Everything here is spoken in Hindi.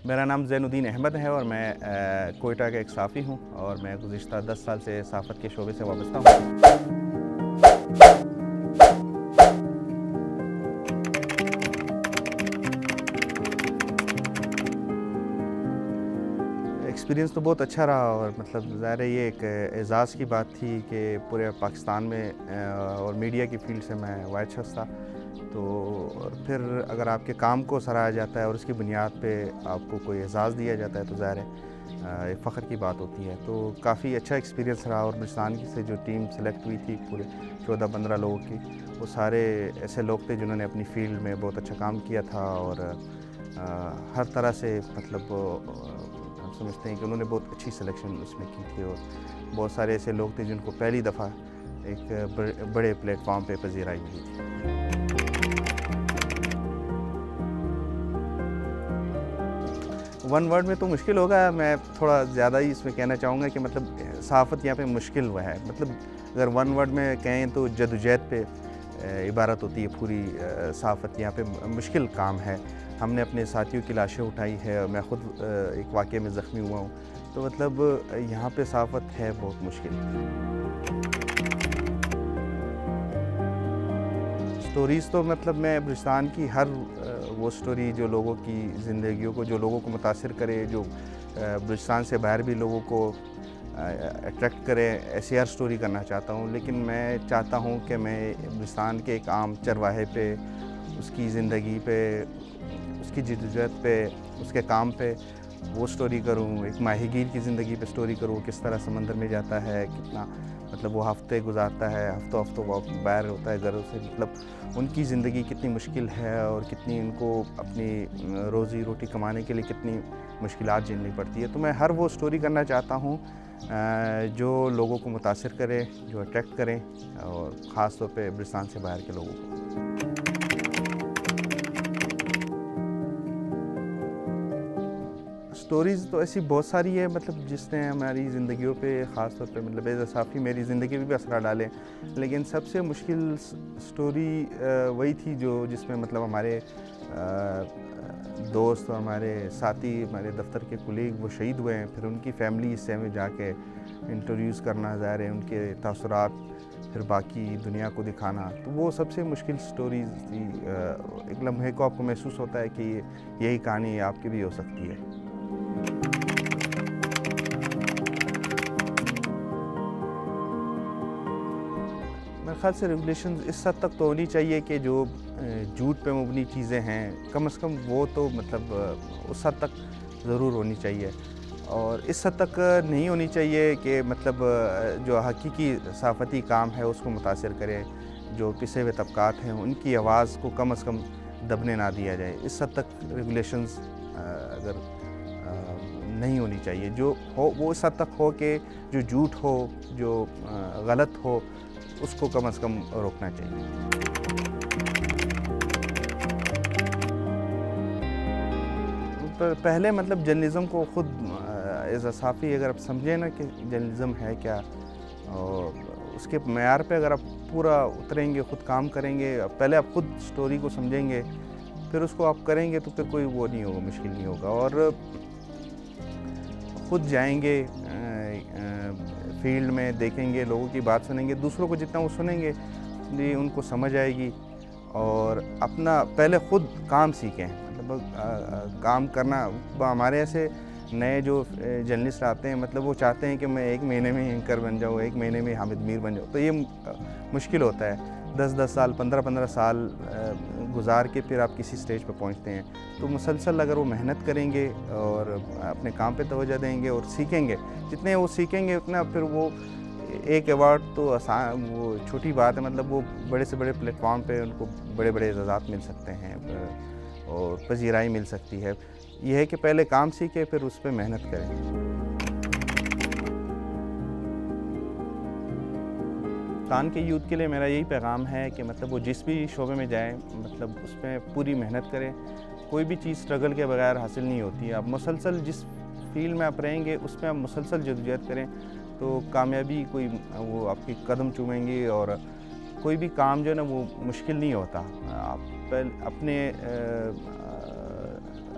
मेरा नाम ज़ैनुद्दीन अहमद है और मैं कोयटा का एक साफ़ी हूँ और मैं गुज़िश्ता 10 साल से सहाफ़त के शोबे से वाबस्ता हूँ। एक्सपीरियंस तो बहुत अच्छा रहा और मतलब ज़ाहिर है ये एक एज़ाज़ की बात थी कि पूरे पाकिस्तान में और मीडिया की फ़ील्ड से मैं वाहिद शख्स था। तो और फिर अगर आपके काम को सराहा जाता है और उसकी बुनियाद पे आपको कोई एज़ाज़ दिया जाता है तो ज़ाहिर है एक फ़ख्र की बात होती है। तो काफ़ी अच्छा एक्सपीरियंस रहा और बलूचिस्तान की से जो टीम सेलेक्ट हुई थी पूरे 14-15 लोगों की, वो सारे ऐसे लोग थे जिन्होंने अपनी फ़ील्ड में बहुत अच्छा काम किया था और हर तरह से मतलब हम समझते हैं कि उन्होंने बहुत अच्छी सिलेक्शन उसमें की थी और बहुत सारे ऐसे लोग थे जिनको पहली दफ़ा एक बड़े प्लेटफॉर्म पे पज़ीराई मिली थी। वन वर्ड में तो मुश्किल होगा, मैं थोड़ा ज़्यादा ही इसमें कहना चाहूँगा कि मतलब सहाफ़त यहाँ पे मुश्किल हुआ है। मतलब अगर वन वर्ड में कहें तो जद्दोजहद पे इबारत होती है पूरी सहाफ़त। यहाँ पे मुश्किल काम है। हमने अपने साथियों की लाशें उठाई है और मैं ख़ुद एक वाक़ये में ज़ख्मी हुआ हूँ। तो मतलब यहाँ पे सहाफ़त है बहुत मुश्किल। स्टोरीज़ तो मतलब मैं बलूचिस्तान की हर वो स्टोरी जो लोगों की ज़िंदगियों को, जो लोगों को मुतासिर करे, जो बलूचिस्तान से बाहर भी लोगों को अट्रैक्ट करे, ऐसी हर स्टोरी करना चाहता हूँ। लेकिन मैं चाहता हूँ कि मैं बलूचिस्तान के एक आम चरवाहे पे, उसकी ज़िंदगी पे, उसकी जद्दोजहद पे, उसके काम पे वो स्टोरी करूँ। एक माहीगीर की ज़िंदगी पे स्टोरी करूँ, किस तरह समंदर में जाता है, कितना मतलब वो हफ़्ते गुजारता है, हफ़्तों वो बाहर होता है घरों से। मतलब उनकी ज़िंदगी कितनी मुश्किल है और कितनी उनको अपनी रोज़ी रोटी कमाने के लिए कितनी मुश्किलात झेलनी पड़ती है। तो मैं हर वो स्टोरी करना चाहता हूँ जो लोगों को मुतासिर करे, जो अट्रैक्ट करें और ख़ास तौर पे बलूचिस्तान से बाहर के लोगों को। स्टोरीज़ तो ऐसी बहुत सारी है मतलब जिसने हमारी ज़िंदगियों पे ख़ास तौर पे मतलब एज़ अ साफ़ी मेरी ज़िंदगी भी असर डाले। लेकिन सबसे मुश्किल स्टोरी वही थी जो जिसमें मतलब हमारे दोस्त और हमारे साथी, हमारे दफ्तर के कुलीग वो शहीद हुए हैं। फिर उनकी फैमिली से हमें जाके इंटरव्यूज़ करना, ज़ाहिर है उनके तासुरात, फिर बाकी दुनिया को दिखाना। तो वो सबसे मुश्किल स्टोरीज़ थी। एक लम्हे को आपको महसूस होता है कि यही कहानी आपकी भी हो सकती है। मेरे ख़्याल से रेगुलेशंस इस हद तक तो होनी चाहिए कि जो झूठ पे मबनी चीज़ें हैं, कम से कम वो तो मतलब उस हद तक ज़रूर होनी चाहिए। और इस हद तक नहीं होनी चाहिए कि मतलब जो हकीकी सहाफ़ती काम है उसको मुतासिर करे। जो पिसे हुए तबकात हैं उनकी आवाज़ को कम से कम दबने ना दिया जाए। इस हद तक रेगुलेशंस अगर नहीं होनी चाहिए। जो हो वो इस हद तक हो कि जो झूठ हो, जो गलत हो, उसको कम से कम रोकना चाहिए। तो पहले मतलब जर्नलिज़्म को ख़ुद एज़ अ साफ़ी अगर आप समझें ना कि जर्नलिज़्म है क्या, और उसके मेयार पे अगर आप पूरा उतरेंगे, ख़ुद काम करेंगे, पहले आप ख़ुद स्टोरी को समझेंगे, फिर उसको आप करेंगे तो फिर कोई वो नहीं होगा, मुश्किल नहीं होगा। और ख़ुद जाएंगे फील्ड में, देखेंगे, लोगों की बात सुनेंगे, दूसरों को जितना वो सुनेंगे उनको समझ आएगी। और अपना पहले ख़ुद काम सीखें, मतलब काम करना। हमारे ऐसे नए जो जर्नलिस्ट आते हैं मतलब वो चाहते हैं कि मैं 1 महीने में एंकर बन जाऊँ, 1 महीने में हामिद मीर बन जाऊँ। तो ये मुश्किल होता है। 10-10 साल, 15-15 साल गुजार के फिर आप किसी स्टेज पर पहुंचते हैं। तो मुसलसल अगर वो मेहनत करेंगे और अपने काम पे तवज्जो देंगे और सीखेंगे, जितने वो सीखेंगे उतना फिर वो एक अवार्ड तो आसान, वो छोटी बात है। मतलब वो बड़े से बड़े प्लेटफॉर्म पे उनको बड़े-बड़े एज़ाज़ात मिल सकते हैं और पज़ीराई मिल सकती है। ये है कि पहले काम सीखें, फिर उस पे मेहनत करें। पाकिस्तान के यूथ के लिए मेरा यही पैगाम है कि मतलब वो जिस भी शोबे में जाएँ, मतलब उसमें पूरी मेहनत करें। कोई भी चीज़ स्ट्रगल के बगैर हासिल नहीं होती है। आप मुसलसल जिस फील्ड में आप रहेंगे उसमें आप मुसलसल जद्दोजहद करें तो कामयाबी कोई वो आपकी कदम चूमेंगी। और कोई भी काम जो है ना वो मुश्किल नहीं होता। आप अपने